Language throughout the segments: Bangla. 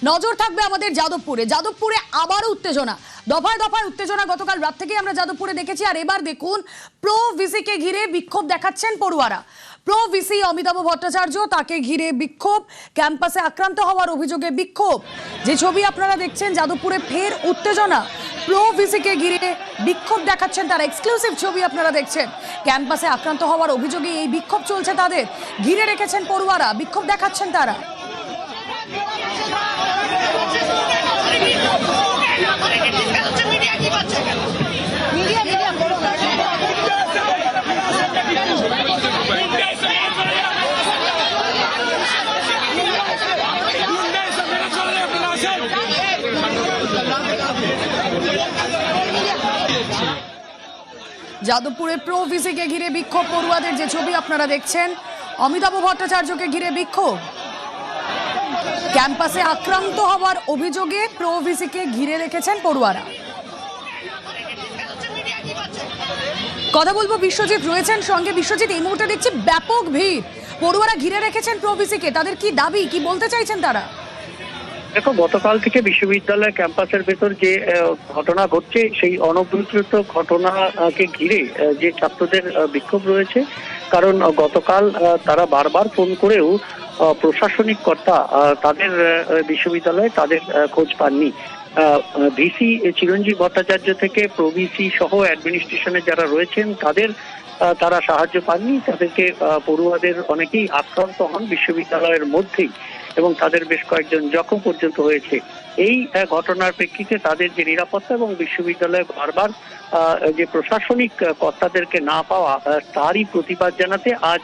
নজর থাকবে আমাদের যাদবপুরে আবারও উত্তেজনা, দফায় দফায় উত্তেজনা। গতকাল রাত থেকে আমরা যাদবপুরে দেখেছি, আর এবার দেখুন প্রো ভিসিকে ঘিরে বিক্ষোভ দেখাচ্ছেন পড়ুয়ারা। প্রো ভিসি অমিতাভ ভট্টাচার্য, তাকে ঘিরে বিক্ষোভ, ক্যাম্পাসে আক্রান্ত হওয়ার অভিযোগে বিক্ষোভ। যে ছবি আপনারা দেখছেন, যাদবপুরে ফের উত্তেজনা, প্রো ভিসিকে ঘিরে বিক্ষোভ দেখাচ্ছেন তারা। এক্সক্লুসিভ ছবি আপনারা দেখছেন, ক্যাম্পাসে আক্রান্ত হওয়ার অভিযোগে এই বিক্ষোভ চলছে, তাদের ঘিরে রেখেছেন পড়ুয়ারা, বিক্ষোভ দেখাচ্ছেন তারা। যাদবপুরে প্রো ভিসিকে ঘিরে বিক্ষোভ পড়ুয়াদের, যে ছবি আপনারা দেখছেন, অমিতাভ ভট্টাচার্যকে ঘিরে বিক্ষোভ, ক্যাম্পাসে আক্রান্ত হওয়ার অভিযোগে প্রো ভিসিকে ঘিরে রেখেছেন পড়ুয়ারা। কথা বলবো, বিশ্বজিৎ রয়েছেন সঙ্গে। বিশ্বজিৎ, এই মুহূর্তে দেখছি ব্যাপক ভিড়, পড়ুয়ারা ঘিরে রেখেছেন প্রো ভিসিকে, তাদের কি দাবি, কি বলতে চাইছেন তারা? দেখো, গতকাল থেকে বিশ্ববিদ্যালয় ক্যাম্পাসের ভেতর যে ঘটনা ঘটছে, সেই অনভিপ্রেত ঘটনাকে ঘিরে যে ছাত্রদের বিক্ষোভ রয়েছে। কারণ গতকাল তারা বারবার ফোন করেও প্রশাসনিক কর্তা তাদের বিশ্ববিদ্যালয়ে তাদের খোঁজ পাননি। ভিসি চিরঞ্জীব ভট্টাচার্য থেকে প্রভিসি সহ অ্যাডমিনিস্ট্রেশনে যারা রয়েছেন তারা সাহায্য পাননি। তাদেরকে পড়ুয়াদের অনেকেই আক্রান্ত হন বিশ্ববিদ্যালয়ের মধ্যেই, এবং তাদের বেশ কয়েকজন জখম পর্যন্ত হয়েছে। এই ঘটনার প্রেক্ষিতে তাদের যে নিরাপত্তা এবং বিশ্ববিদ্যালয়ে বারবার যে প্রশাসনিক কর্তাদেরকে না পাওয়া, তারই প্রতিবাদ জানাতে আজ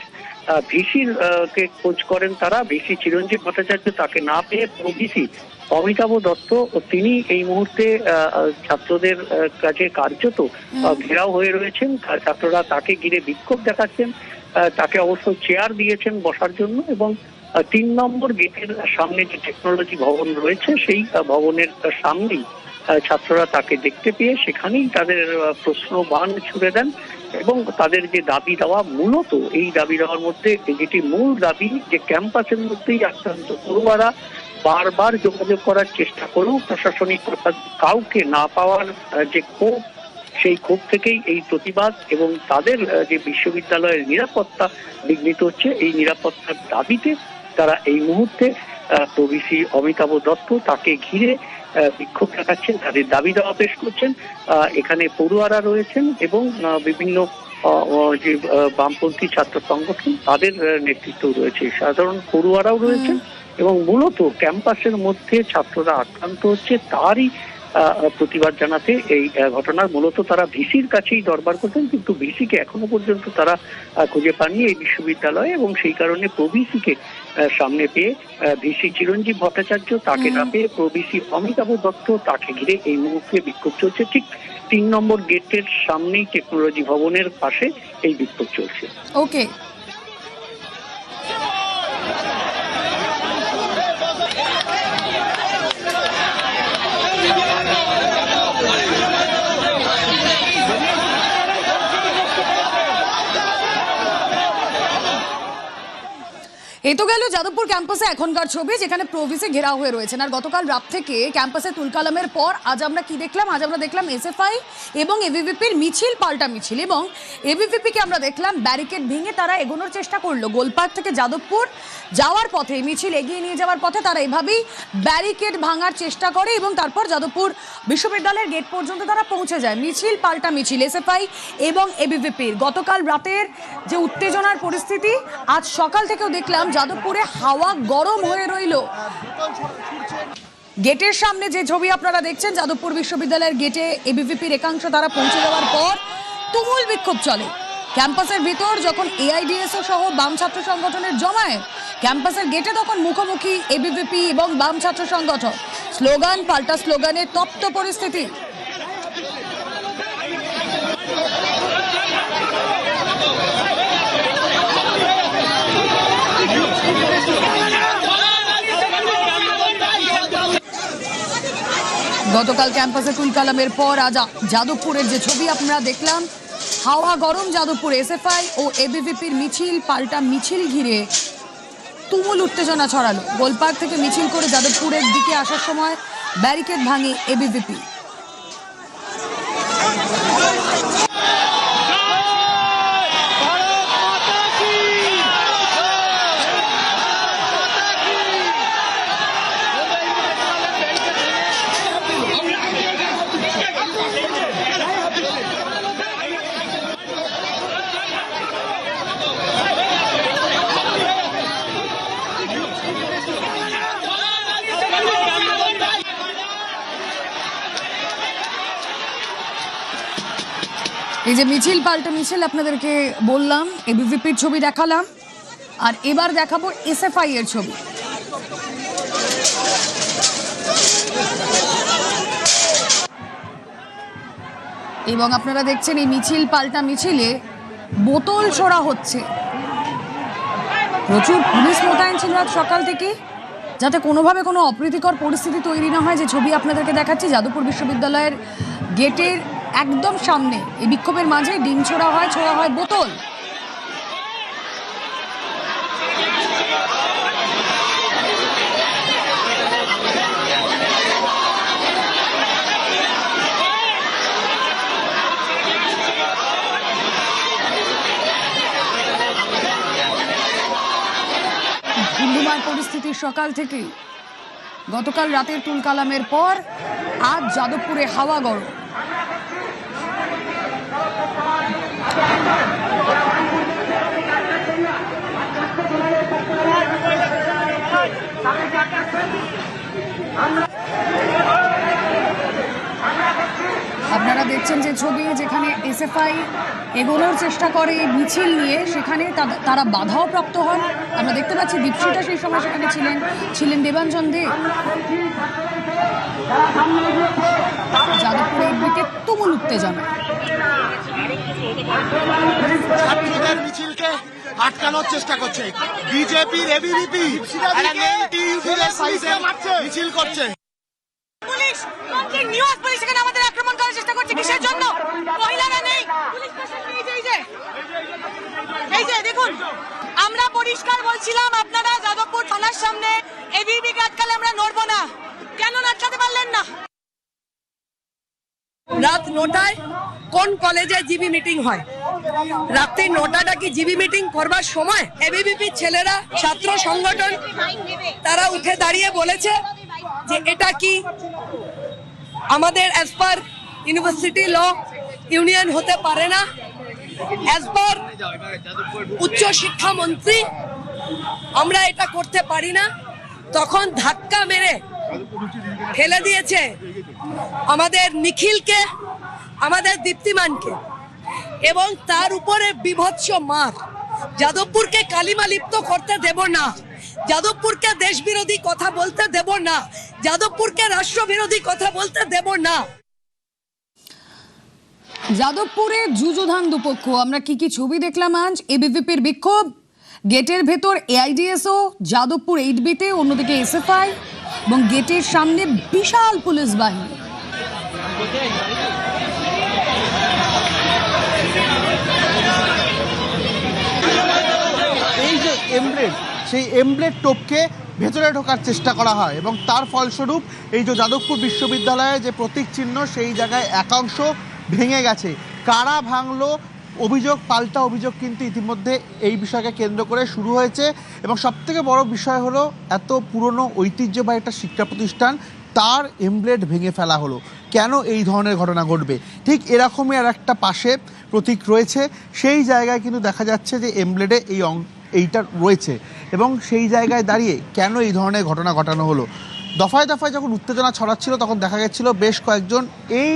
ভিসির কে খোঁজ করেন তারা। ভিসি চিরঞ্জীব ভট্টাচার্য, তাকে না পেয়ে প্রভিসি অমিতাভ দত্ত, তিনি এই মুহূর্তে ছাত্রদের কাছে কার্যত ঘেরাও হয়ে রয়েছেন। ছাত্ররা তাকে ঘিরে বিক্ষোভ দেখাচ্ছেন, তাকে অবশ্য চেয়ার দিয়েছেন বসার জন্য, এবং ৩ নম্বর গেটের সামনে যে টেকনোলজি ভবন রয়েছে, সেই ভবনের সামনেই ছাত্ররা তাকে দেখতে পেয়ে সেখানেই তাদের প্রশ্ন বাণ ছুড়ে দেন। এবং তাদের যে দাবি দেওয়া, মূলত এই দাবি দেওয়ার মধ্যে যেটি মূল দাবি, যে ক্যাম্পাসের মধ্যেই আক্রান্ত পড়ুয়ারা বারবার যোগাযোগ করার চেষ্টা করেও প্রশাসনিক কাউকে না পাওয়ার যে ক্ষোভ, সেই ক্ষোভ থেকেই এই প্রতিবাদ। এবং তাদের যে বিশ্ববিদ্যালয়ের নিরাপত্তা বিঘ্নিত হচ্ছে, এই নিরাপত্তার দাবিতে তারা এই মুহূর্তে প্রভিসি অমিতাভ দত্ত, তাকে ঘিরে বিক্ষোভ দেখাচ্ছেন, তাদের দাবি দেওয়া পেশ করছেন। এখানে পড়ুয়ারা রয়েছেন এবং বিভিন্ন যে বামপন্থী ছাত্র সংগঠন, তাদের নেতৃত্ব রয়েছে, সাধারণ পড়ুয়ারাও রয়েছেন। এবং মূলত ক্যাম্পাসের মধ্যে ছাত্ররা আক্রান্ত হচ্ছে, তারই প্রতিবাদ জানাতে এই ঘটনার মূলত তারা ভিসির কাছেই দরবার করতেন, কিন্তু ভিসিকে এখনো পর্যন্ত তারা খুঁজে পাননি এই বিশ্ববিদ্যালয়ে। এবং সেই কারণে প্রভিসিকে সামনে পেয়ে ভিসি চিরঞ্জীব ভট্টাচার্য, তাকে না পেয়ে প্রভিসি অমিতাভ দত্ত, তাকে ঘিরে এই মুহূর্তে বিক্ষোভ চলছে। ঠিক ৩ নম্বর গেটের সামনেই টেকনোলজি ভবনের পাশে এই বিক্ষোভ চলছে। ওকে, এই তো গেল যাদবপুর ক্যাম্পাসে এখনকার ছবি, যেখানে প্রভিসি ঘেরাও হয়ে রয়েছেন। আর গতকাল রাত থেকে ক্যাম্পাসে তুলকালামের পর আজ আমরা কি দেখলাম? আজ আমরা দেখলাম এসএফআই এবং এবিভিপির মিছিল, পাল্টা মিছিল। এবং এবিভিপিকে আমরা দেখলাম ব্যারিকেড ভেঙে তারা এগোনোর চেষ্টা করলো। গোলপার্ক থেকে যাদবপুর যাওয়ার পথে, মিছিল এগিয়ে নিয়ে যাওয়ার পথে তারা এভাবেই ব্যারিকেড ভাঙার চেষ্টা করে, এবং তারপর যাদবপুর বিশ্ববিদ্যালয়ের গেট পর্যন্ত তারা পৌঁছে যায়। মিছিল পাল্টা মিছিল এসএফআই এবং এবিভিপির। গতকাল রাতের যে উত্তেজনার পরিস্থিতি, আজ সকাল থেকেও দেখলাম যাদবপুরে হাওয়া গরম হয়ে রইল। গেটের সামনে যে ছবি আপনারা দেখছেন, যাদবপুর বিশ্ববিদ্যালয়ের গেটে এবিভিপির একাংশ তারা পৌঁছে যাওয়ার পর তুমুল বিক্ষোভ চলে। ক্যাম্পাসের ভিতর যখন এআইডিএসও সহ বাম ছাত্র সংগঠনের জমায়েত, ক্যাম্পাসের গেটে তখন মুখোমুখি এবিভিপি এবং বাম ছাত্র সংগঠন। স্লোগান পাল্টা স্লোগানে তপ্ত পরিস্থিতি। গতকাল ক্যাম্পাসে তুলকালামের পর আজ যাদবপুরের যে ছবি আমরা দেখলাম, হাওয়া গরম যাদবপুরে। এসএফআই ও এবিভিপির মিছিল পাল্টা মিছিল ঘিরে তুমুল উত্তেজনা ছড়ালো। গোলপার্ক থেকে মিছিল করে যাদবপুরের দিকে আসার সময় ব্যারিকেড ভাঙে এবিভিপি। এই যে মিছিল পাল্টা মিছিল আপনাদেরকে বললাম, এবিভিপির ছবি দেখালাম, আর এবার দেখাবো এসএফআই এর ছবি। এবং আপনারা দেখছেন এই মিছিল পাল্টা মিছিলে বোতল ছোড়া হচ্ছে। প্রচুর পুলিশ মোতায়েন ছিল আজ সকাল থেকে, যাতে কোনোভাবে কোনো অপ্রীতিকর পরিস্থিতি তৈরি না হয়। যে ছবি আপনাদেরকে দেখাচ্ছি, যাদবপুর বিশ্ববিদ্যালয়ের গেটের একদম সামনে এই বিক্ষোভের মাঝে ডিম ছোড়া হয় বোতল। ধুন্ধুমার পরিস্থিতি সকাল থেকেই। গতকাল রাতের তুলকালামের পর আজ যাদবপুরে হাওয়া গরম। আপনারা দেখছেন যে ছবি, যেখানে এসএফআই এগোনোর চেষ্টা করে মিছিল নিয়ে, সেখানে তারা বাধাও প্রাপ্ত হন। আমরা দেখতে পাচ্ছি দীপশিতা সেই সময় সেখানে ছিলেন দেবাঞ্জন দে। যাদবপুরের দিকে তুমুল উত্তেজনা। ছাত্রদের মিছিলকে আটকানোর চেষ্টা করছে বিজেপির এবিভিপি, মিছিল করছে। পুলিশ নিউজ পুলিশ এখানে আমাদের আক্রমণ করার চেষ্টা করছে। কিসের জন্য? মহিলারা নেই, পুলিশ প্রশাসন এই যে দেখুন, আমরা পরিষ্কার বলছিলাম, আপনারা যাদবপুর থানার সামনে এবিভিপি কে আটকালে আমরা নড়বো না। কেন আটকাতে পারলেন না? রাত 9টায় কোন কলেজে জিবি মিটিং হয়? রাত্রি 9টাটা কি জিবি মিটিং করবার সময়? এবিভিপি ছেলেরা, ছাত্র সংগঠন, তারা উঠে দাঁড়িয়ে বলেছে যে এটা কি আমাদের as per university law union হতে পারে না, অ্যাজ পার উচ্চ শিক্ষা মন্ত্রী আমরা এটা করতে পারি না। তখন ধাক্কা মেরে ফেলে দিয়েছে আমাদের নিখিলকে, আমাদের দীপ্তিমানকে, এবং তার উপরে বিভৎস মার। যাদবপুরকে কালিমা লিপ্ত করতে দেব না, যাদবপুরকে দেশ বিরোধী কথা বলতে দেব না, যাদবপুরকে রাষ্ট্রবিরোধী কথা বলতে দেব না। যাদবপুরে যুযুধান দুপক্ষ। আমরা কি ছবি দেখলাম আজ? এবিভিপির বিক্ষোভ, গেটের ভেতর এআইডিএসও, যাদবপুর 8বিতে অন্যদিকে এসএফআই, এবং গেটের সামনে বিশাল পুলিশ বাহিনী। এই যে এমব্লেড, সেই এমব্লেড টোপকে ভেতরে ঢোকার চেষ্টা করা হয় এবং তার ফলস্বরূপ এই যে যাদবপুর বিশ্ববিদ্যালয়ে যে প্রতীক চিহ্ন, সেই জায়গায় একাংশ ভেঙে গেছে। কারা ভাঙলো? পাল্টা অভিযোগ কিন্তু ইতিমধ্যে এই বিষয়কে কেন্দ্র করে শুরু হয়েছে। এবং সবথেকে বড় বিষয় হলো, এত পুরনো ঐতিহ্যবাহী একটা শিক্ষা প্রতিষ্ঠান, তার এমব্লেড ভেঙে ফেলা হলো। কেন এই ধরনের ঘটনা ঘটবে? ঠিক এরকমই আর একটা পাশে প্রতীক রয়েছে, সেই জায়গায় কিন্তু দেখা যাচ্ছে যে এমব্লেডে এইটা রয়েছে, এবং সেই জায়গায় দাঁড়িয়ে কেন এই ধরনের ঘটনা ঘটানো হলো? দফায় দফায় যখন উত্তেজনা ছড়াচ্ছিল, তখন দেখা গেছিল বেশ কয়েকজন এই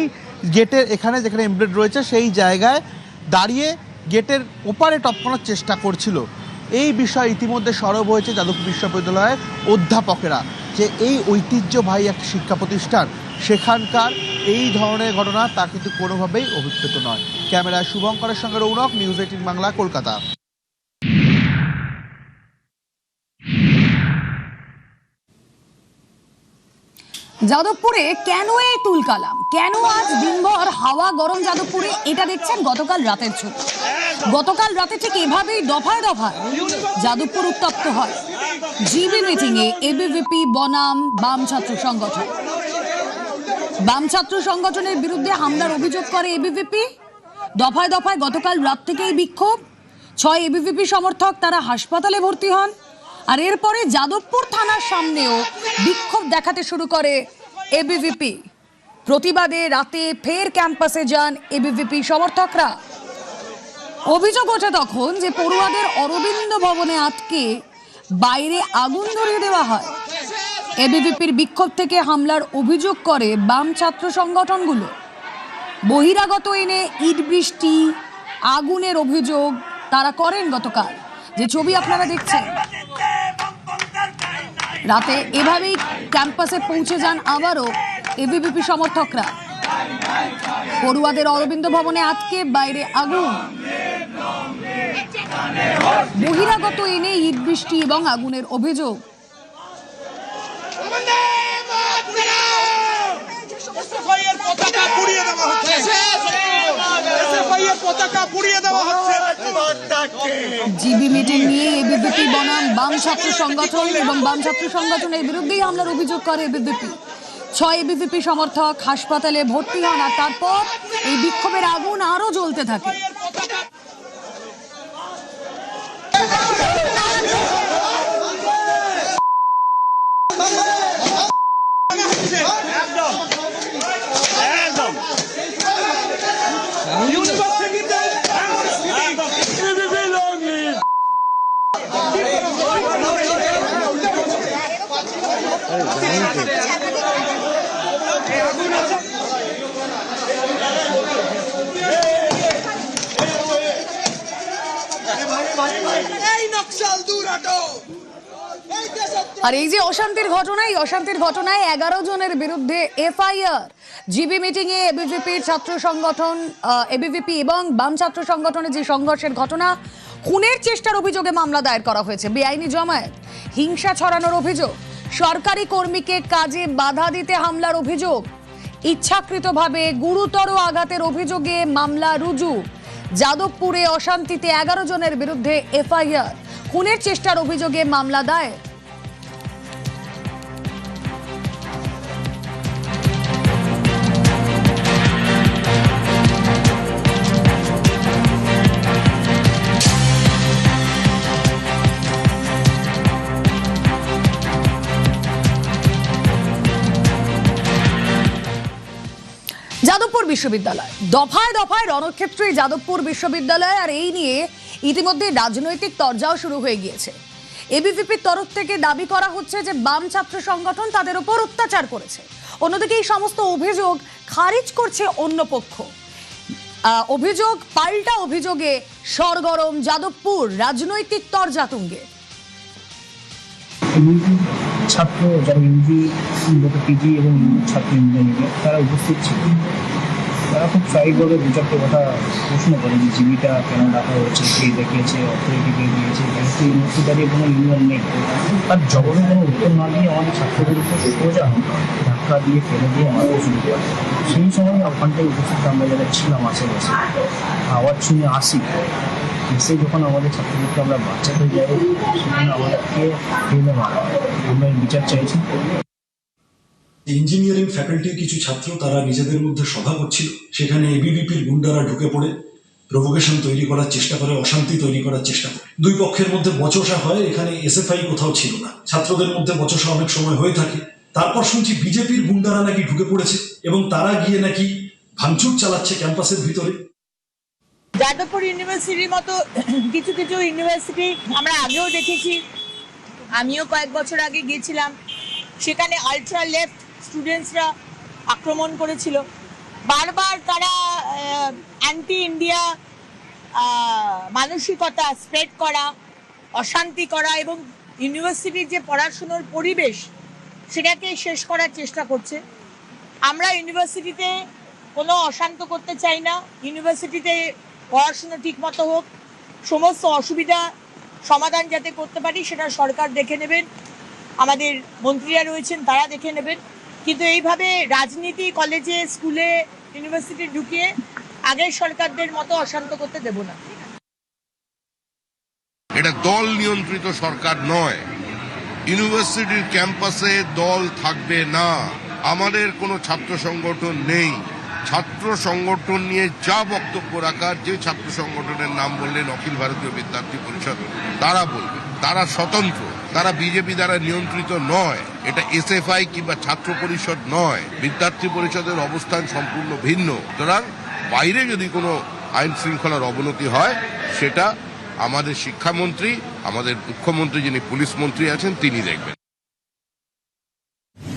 গেটের এখানে, যেখানে এমব্লেড রয়েছে, সেই জায়গায় দাঁড়িয়ে গেটের ওপারে টপকানোর চেষ্টা করছিল। এই বিষয় ইতিমধ্যে সরব হয়েছে যাদবপুর বিশ্ববিদ্যালয়ের অধ্যাপকেরা, যে এই ঐতিহ্যবাহী একটা শিক্ষা প্রতিষ্ঠান, সেখানকার এই ধরনের ঘটনা তা কিন্তু কোনোভাবেই অভিপ্রেত নয়। ক্যামেরায় শুভঙ্করের সঙ্গে রৌনক, নিউজ 18 বাংলা, কলকাতা। যাদবপুরে কেন এই তুলকালাম? কেন আজ দিনভর হাওয়া গরম যাদবপুরে? এটা দেখছেন গতকাল রাতের ছবি। গতকাল রাতে ঠিক এভাবেই দফায় দফায় যাদবপুর উত্তপ্ত হয়। জিবি মিটিং এ এবিভিপি বনাম বাম ছাত্র সংগঠন। বাম ছাত্র সংগঠনের বিরুদ্ধে হামলার অভিযোগ করে এবিভিপি। দফায় দফায় গতকাল রাত থেকেই বিক্ষোভ। 6 এবিভিপি সমর্থক তারা হাসপাতালে ভর্তি হন। আর এরপরে যাদবপুর থানার সামনেও বিক্ষোভ দেখাতে শুরু করে এবিভিপি। প্রতিবাদে রাতে ফের ক্যাম্পাসে যান এবিভিপি সমর্থকরা। অভিযোগ ওঠে তখন যে পড়ুয়াদের অরবিন্দ ভবনে আটকে বাইরে আগুন ধরিয়ে দেওয়া হয়। এবিভিপির বিক্ষোভ থেকে হামলার অভিযোগ করে বাম ছাত্র সংগঠনগুলো। বহিরাগত এনে ইট বৃষ্টি, আগুনের অভিযোগ তারা করেন গতকাল, যে ছবি আপনারা দেখছেন। রাতে এভাবেই ক্যাম্পাসে পৌঁছে যান আবারও এবিভিপি সমর্থকরা। পড়ুয়াদের অরবিন্দ ভবনে আটকে বাইরে আগুন, বহিরাগত এনে ইট বৃষ্টি এবং আগুনের অভিযোগ। জিবি মিটিং নিয়ে এবিভিপি বনাম বাম ছাত্র সংগঠন এবং বাম ছাত্র সংগঠনের বিরুদ্ধেই হামলার অভিযোগ করে এবিভিপি। 6 এবিভিপি সমর্থক হাসপাতালে ভর্তি হন। আর তারপর এই বিক্ষোভের আগুন আরো জ্বলতে থাকে। আর এই যে অশান্তির ঘটনায় 11 জনের বিরুদ্ধে এফআইআর। জিবি মিটিং এ এবিভিপির ছাত্র সংগঠন, এবিভিপি এবং বাম ছাত্র সংগঠনের যে সংঘর্ষের ঘটনা, খুনের চেষ্টার অভিযোগে মামলা দায়ের করা হয়েছে। বেআইনি জমায়েত, হিংসা ছড়ানোর অভিযোগ, সরকারি কর্মীকে কাজে বাধা দিতে হামলার অভিযোগ, ইচ্ছাকৃতভাবে গুরুতর আঘাতের অভিযোগে মামলা রুজু। যাদবপুরে অশান্তিতে 11 জনের বিরুদ্ধে এফআইআর, খুনের চেষ্টার অভিযোগে মামলা দায়ের। যাদবপুর বিশ্ববিদ্যালয় দফায় দফায় রণক্ষেত্রে যাদবপুর বিশ্ববিদ্যালয়। আর এই নিয়ে ইতিমধ্যে রাজনৈতিক তরজাও শুরু হয়ে গিয়েছে। এবিভিপির তরফ থেকে দাবি করা হচ্ছে যে বাম ছাত্র সংগঠন তাদের উপর অত্যাচার করেছে। অন্যদিকে এই সমস্ত অভিযোগ খারিজ করছে অন্য পক্ষ। অভিযোগ পাল্টা অভিযোগে সরগরম যাদবপুর, রাজনৈতিক তরজা তুঙ্গে। ছাত্র যারা ইউজি, পিজি এবং ছাত্র ইঞ্জিনিয়ারিং তারা উপস্থিত ছিল, তারা খুব স্বাভাবিকভাবে 2-4টে কথা প্রশ্ন করে যে জিবিটা কেন ডাকা হয়েছে, কে দেখিয়েছে, অথরিটিকে দিয়েছে, যেহেতু ইউনিভার্সিটি দাঁড়িয়ে কোনো ইউনিয়ন নেই। তার জবাবে কোনো উত্তর না দিয়ে আমাদের ছাত্রদের উপর সোজা ধাক্কা দিয়ে ফেলে দিয়ে আমাদের শুরু করে। সেই সময় ওখানটায় উপস্থিত আমরা যারা ছিলাম আশেপাশে আওয়াজ শুনে আসি, এসে যখন আমাদের ছাত্রদেরকে আমরা বাচ্চাতে যাই, সেখানে আমাদেরকে ফেলে মারা হয়। আমরা বিচার চাইছি। ইঞ্জিনিয়ারিং ফ্যাকাল্টির কিছু ছাত্র তারা নিজেদের মধ্যে সভা করছিল, সেখানে এবিভিপির গুন্ডারা ঢুকে পড়ে প্রভোকেশন তৈরি করার চেষ্টা করে, অশান্তি তৈরি করার চেষ্টা করে। দুই পক্ষের মধ্যে বচসা হয়। এখানে এসএফআই কোথাও ছিল না, ছাত্রদের মধ্যে বচসা অনেক সময় হয়ে থাকে। তারপর শুনছি বিজেপির গুন্ডারা নাকি ঢুকে পড়েছে এবং তারা গিয়ে নাকি ভাঙচুর চালাচ্ছে ক্যাম্পাসের ভিতরে। যাদবপুর ইউনিভার্সিটির মতো কিছু কিছু ইউনিভার্সিটি আমরা আগেও দেখেছি, আমিও কয়েক বছর আগে গিয়েছিলাম, সেখানে আলট্রা লেফট স্টুডেন্টসরা আক্রমণ করেছিল। বারবার তারা অ্যান্টি ইন্ডিয়া মানসিকতা স্প্রেড করা, অশান্তি করা এবং ইউনিভার্সিটির যে পড়াশুনোর পরিবেশ সেটাকে শেষ করার চেষ্টা করছে। আমরা ইউনিভার্সিটিতে কোনো অশান্ত করতে চাই না। ইউনিভার্সিটিতে পড়াশুনো ঠিকমতো হোক, সমস্ত অসুবিধা সমাধান যাতে করতে পারি সেটা সরকার দেখে নেবেন, আমাদের মন্ত্রীরা রয়েছেন তারা দেখে নেবেন। কিন্তু এইভাবে রাজনীতি কলেজে, স্কুলে, ইউনিভার্সিটি ঢুকিয়ে আগের সরকারদের মতো অশান্ত করতে দেব না। এটা দল নিয়ন্ত্রিত সরকার নয়, ইউনিভার্সিটির ক্যাম্পাসে দল থাকবে না। আমাদের কোনো ছাত্র সংগঠন নেই। ছাত্র সংগঠন নিয়ে যা বক্তব্য রাখার, যে ছাত্র সংগঠনের নাম বললেন অখিল ভারতীয় বিদ্যার্থী পরিষদ, তারা বলবে। তারা স্বতন্ত্র, তারা বিজেপি দ্বারা নিয়ন্ত্রিত নয়। এটা এসএফআই কিংবা ছাত্র পরিষদ নয়। বিদ্যার্থী পরিষদের অবস্থান সম্পূর্ণ ভিন্ন। সুতরাং বাইরে যদি কোনো আইন শৃঙ্খলার অবনতি হয়, সেটা আমাদের শিক্ষামন্ত্রী, আমাদের মুখ্যমন্ত্রী যিনি পুলিশ মন্ত্রী আছেন, তিনি দেখবেন।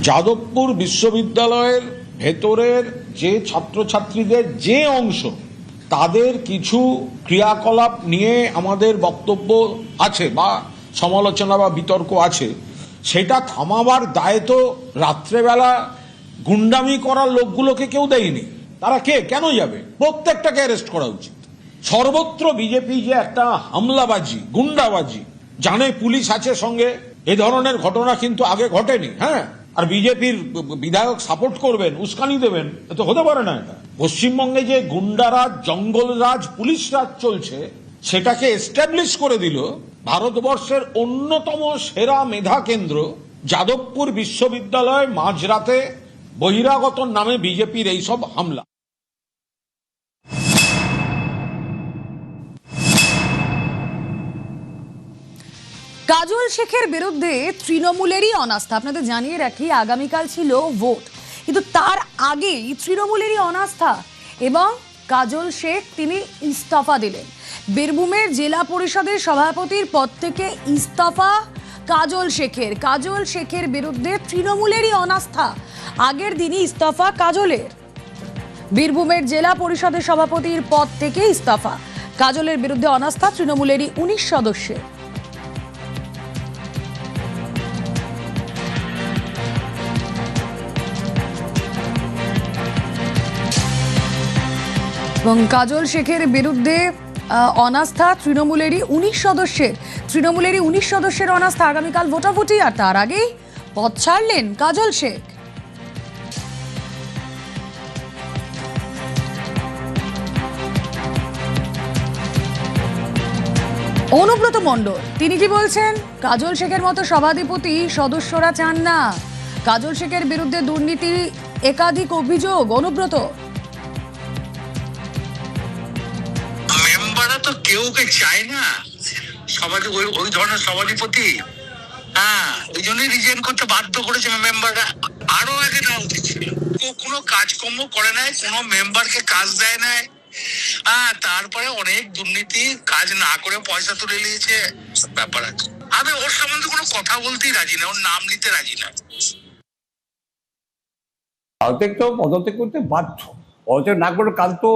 যাদবপুর বিশ্ববিদ্যালয়ের ভেতরের যে ছাত্রছাত্রীদের যে অংশ, তাদের কিছু ক্রিয়াকলাপ নিয়ে আমাদের বক্তব্য আছে বা সমালোচনা বা বিতর্ক আছে, সেটা থামাবার দায় তো রাত্রেবেলা গুন্ডামি করার লোকগুলোকে কেউ দেয়নি। তারা কে, কেন যাবে? প্রত্যেকটাকে অ্যারেস্ট করা উচিত। সর্বত্র বিজেপি যে একটা হামলাবাজি, গুন্ডাবাজি, জানে পুলিশ আছে সঙ্গে, এ ধরনের ঘটনা কিন্তু আগে ঘটেনি। হ্যাঁ, আর বিজেপির বিধায়ক সাপোর্ট করবেন, উস্কানি দেবেন, এ তো হতে পারে না। এটা পশ্চিমবঙ্গে যে গুন্ডারাজ, জঙ্গলরাজ, পুলিশ রাজ চলছে, সেটাকে এস্টাবলিশ করে দিল ভারতবর্ষের অন্যতম সেরা মেধা কেন্দ্র যাদবপুর বিশ্ববিদ্যালয় মাঝরাতে বহিরাগতর নামে বিজেপির এইসব হামলা। কাজল শেখের বিরুদ্ধে তৃণমূলেরই অনাস্থা। আপনাদের জানিয়ে রাখি, আগামীকাল ছিল ভোট, কিন্তু তার আগেই তৃণমূলেরই অনাস্থা এবং কাজল শেখ তিনি ইস্তফা দিলেন। বীরভূমের জেলা পরিষদের সভাপতির পদ থেকে ইস্তফা কাজল শেখের। কাজল শেখের বিরুদ্ধে তৃণমূলেরই অনাস্থা, আগের দিনই ইস্তফা কাজলের। বীরভূমের জেলা পরিষদের সভাপতির পদ থেকে ইস্তফা কাজলের বিরুদ্ধে অনাস্থা তৃণমূলেরই 19 সদস্যের। এবং কাজল শেখের বিরুদ্ধে অনাস্থা তৃণমূলেরই 19 সদস্যের। তৃণমূলেরই 19 সদস্যের অনাস্থা, আগামীকাল ভোটাভুটি, আর তার আগেই পদ ছাড়লেন কাজল শেখ। অনুব্রত মণ্ডল তিনি কি বলছেন? কাজল শেখের মতো সভাধিপতি সদস্যরা চান না। কাজল শেখের বিরুদ্ধে দুর্নীতির একাধিক অভিযোগ। অনুব্রত, মেম্বাররা তো কেউ চায় না সমাজে ওই ধরনের সভাধিপতি। হ্যাঁ, ওই জন্যই রিজাইন করতে বাধ্য করেছে মেম্বাররা। আরো আগে না উচিত ছিল। কোনো কাজকর্ম করে নাই, কোনো মেম্বারকে কাজ দেয় নাই। তারপরে অনেক দুর্নীতি, কাজ না করে পয়সা তুলে নিয়েছে, ব্যাপার আছে। আমি ওর সম্বন্ধে কোনো কথা বলতেই রাজি না, ওর নাম নিতে রাজি না। পদত্যাগ তো পদত্যাগ করতে বাধ্য। পদত্যাগ না করে কাল তো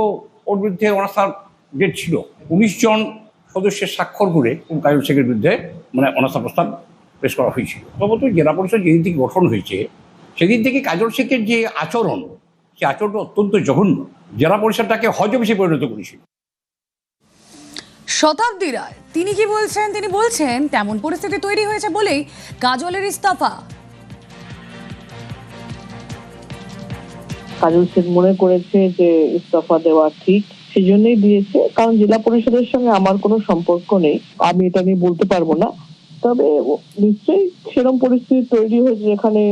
ওর বিরুদ্ধে অনাস্থার ডেট ছিল। 19 জন সদস্যের স্বাক্ষর করে কাজল শেখের বিরুদ্ধে অনাস্থা প্রস্তাব পেশ করা হয়েছিল। প্রথমত জেলা পরিষদ যেদিন থেকে গঠন হয়েছে সেদিন থেকে কাজল শেখের যে আচরণ, সে আচরণটা অত্যন্ত জঘন্য। জেলা পরিষদটাকে হজবিষে পরিণত করেছিল। শতাব্দী রায় তিনি কি বলছেন? তিনি বলছেন তেমন পরিস্থিতি তৈরি হয়েছে বলেই কাজলের ইস্তফা। কাজল শেখ মনে করেছে যে ইস্তফা দেওয়া ঠিক, সেজন্যই দিয়েছে। কারণ জেলা পরিষদের সঙ্গে আমার কোনো সম্পর্ক নেই, আমি এটা নিয়ে বলতে পারবো না। তবে নিশ্চয়ই সেরকম পরিস্থিতি তৈরি হয়েছে যেখানে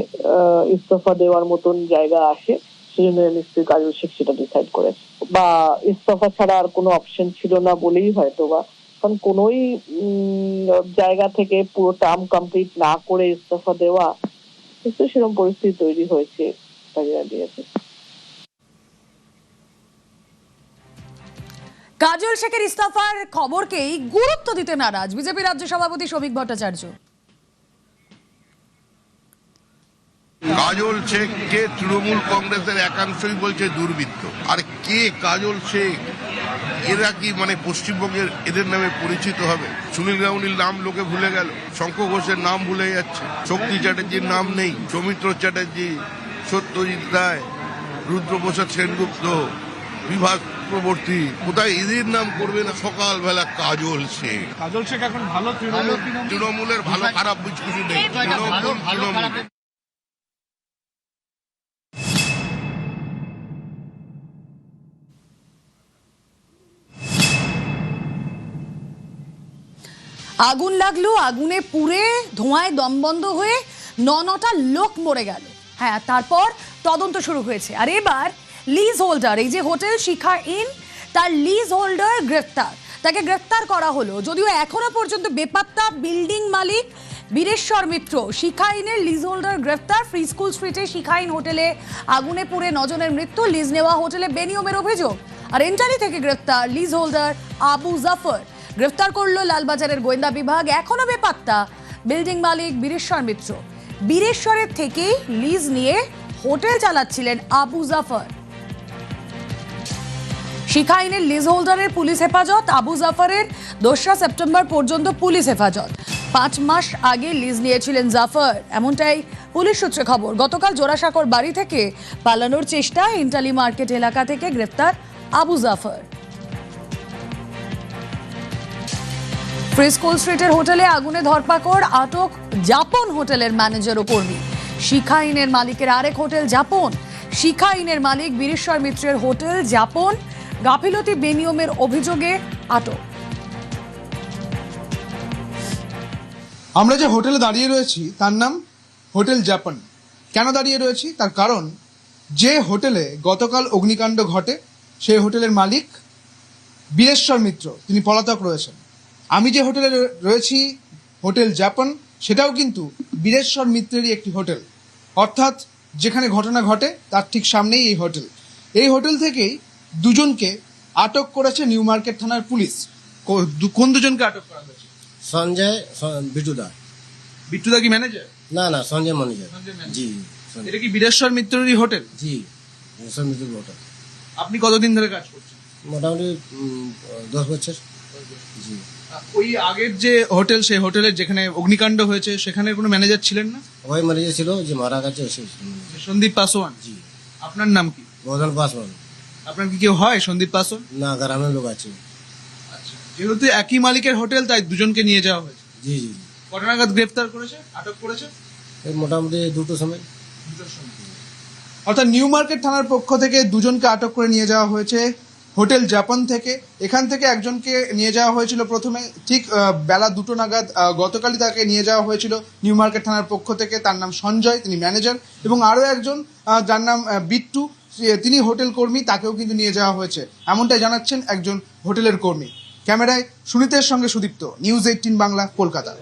ইস্তফা দেওয়ার মতন জায়গা আসে, সেজন্য নিশ্চয়ই কাজল শেখ সেটা ডিসাইড করেছে। বা ইস্তফা ছাড়া আর কোনো অপশন ছিল না বলেই হয়তো বা, কারণ কোনোই জায়গা থেকে পুরো টার্ম কমপ্লিট না করে ইস্তফা দেওয়া, নিশ্চয়ই সেরকম পরিস্থিতি তৈরি হয়েছে, তাই দিয়েছে। কাজল শেখের ইস্তফার খবরকেই গুরুত্ব দিতে নারাজ বিজেপি রাজ্য সভাপতি শ্রমিক ভট্টাচার্য। কাজল শেখকে তৃণমূল কংগ্রেসের একাংশই বলছে দুর্বৃত্ত। আর কে কাজল শেখ? এরা কি পশ্চিমবঙ্গের এদের নামে পরিচিত হবে? সুনীল গাউনির নাম লোকে ভুলে গেল, শঙ্খ ঘোষের নাম ভুলে যাচ্ছে, শক্তি চ্যাটার্জির নাম নেই, সৌমিত্র চ্যাটার্জি, সত্যজিৎ রায়, রুদ্রপ্রসাদ সেনগুপ্ত, বিভাস চক্রবর্তী, কোথায় এদের নাম করবে না? সকালবেলা কাজল শেখ। কাজল শেখ এখন ভালো তৃণমূলের ভালো খারাপ কিছু নেই। তৃণমূল আগুন লাগলো, আগুনে পুড়ে ধোঁয়ায় দমবন্ধ হয়ে নটা লোক মরে গেল। হ্যাঁ, তারপর তদন্ত শুরু হয়েছে। আর এবার লিজ হোল্ডার, এই যে হোটেল শিখা ইন, তার লিজ হোল্ডার গ্রেফতার, তাকে গ্রেফতার করা হলো। যদিও এখনো পর্যন্ত বেপাত্তা বিল্ডিং মালিক বীরেশ্বর মিত্র। শিখা ইনের লিজ হোল্ডার গ্রেফতার। ফ্রি স্কুল স্ট্রিটে শিখা ইন হোটেলে আগুনে পুড়ে 9 জনের মৃত্যু। লিজ নেওয়া হোটেলে বেনিয়মের অভিযোগ। আর এন্টালি থেকে গ্রেফতার লিজ হোল্ডার আবু জাফর। গ্রেফতার করলো লালবাজারের গোয়েন্দা বিভাগ। এখনো বেপাত্তা বিল্ডিং মালিক বীরেশ্বর মিত্র। বীরেশ্বরের থেকেই লিজ নিয়ে হোটেল চালাচ্ছিলেন আবু জাফর। শিখা ইনের লিজ হোল্ডারের পুলিশ হেফাজত। আবু জাফরের 2রা সেপ্টেম্বর পর্যন্ত পুলিশ হেফাজত। 5 মাস আগে লিজ নিয়েছিলেন জাফর, এমনটাই পুলিশ সূত্রে খবর। গতকাল জোড়াসাঁকোর বাড়ি থেকে পালানোর চেষ্টা। ইন্টালি মার্কেট এলাকা থেকে গ্রেফতার আবু জাফর। ফ্রি স্কুল স্ট্রিটের হোটেলে আগুনে ধরপাকড়, আটক জাপন হোটেলের ম্যানেজার ও কর্মী। শিখা ইনের মালিকের আরেক হোটেল জাপন। শিখা ইনের মালিক বীরেশ্বর মিত্রের হোটেল জাপন গাফিলতি বেনিয়মের অভিযোগে আটক। আমরা যে হোটেলে দাঁড়িয়ে রয়েছি তার নাম হোটেল জাপান। কেন দাঁড়িয়ে রয়েছি তার কারণ, যে হোটেলে গতকাল অগ্নিকাণ্ড ঘটে সেই হোটেলের মালিক বীরেশ্বর মিত্র তিনি পলাতক রয়েছেন। আমি যে হোটেলে রয়েছি হোটেল জাপান, সেটাও কিন্তু বীরেশ্বর মিত্রেরই একটি হোটেল। অর্থাৎ যেখানে ঘটনা ঘটে তার ঠিক সামনেই এই হোটেল। এই হোটেল থেকেই দুজনকে আটক করেছে নিউ মার্কেট থানার পুলিশ। কোন দুজনকে আটক করা হয়েছে? সঞ্জয় বিটুদা। বিট্টুদা কি ম্যানেজার? না না, সঞ্জয় ম্যানেজার। জি, এটা কি বীরেশ্বর মিত্রেরই হোটেল? জি, বীরেশ্বর মিত্র হোটেল। আপনি কতদিন ধরে কাজ করছেন? মোটামুটি 10 বছর। জি। ওই আগের যে হোটেল, সেই হোটেলের যেখানে অগ্নিকাণ্ড হয়েছে সেখানে কোনো ম্যানেজার ছিলেন না? ওই ম্যানেজার ছিল যে মারা গেছে। সন্দীপ পাসওয়ান। জি। আপনার নাম কি? বদল পাসওয়ান। আপনার কি কেউ হয় সন্দীপ পাসওয়ান? না, গ্রামের লোক আছে। আচ্ছা, যেহেতু একই মালিকের হোটেল তাই দুজনকে নিয়ে যাওয়া হয়েছে। জি জি। কটা নাগাদ গ্রেফতার করেছে, আটক করেছে? এই মোটামুটি 2টোর সময়। অর্থাৎ নিউ মার্কেট থানার পক্ষ থেকে দুজনকে আটক করে নিয়ে যাওয়া হয়েছে হোটেল জাপান থেকে। এখান থেকে একজনকে নিয়ে যাওয়া হয়েছিল প্রথমে ঠিক বেলা 2টো নাগাদ। গতকালই তাকে নিয়ে যাওয়া হয়েছিল নিউ মার্কেট থানার পক্ষ থেকে। তার নাম সঞ্জয়, তিনি ম্যানেজার। এবং আরও একজন যার নাম বিট্টু, তিনি হোটেল কর্মী, তাকেও কিন্তু নিয়ে যাওয়া হয়েছে, এমনটাই জানাচ্ছেন একজন হোটেলের কর্মী। ক্যামেরায় সুনীতের সঙ্গে সুদীপ্ত, নিউজ 18 বাংলা, কলকাতা।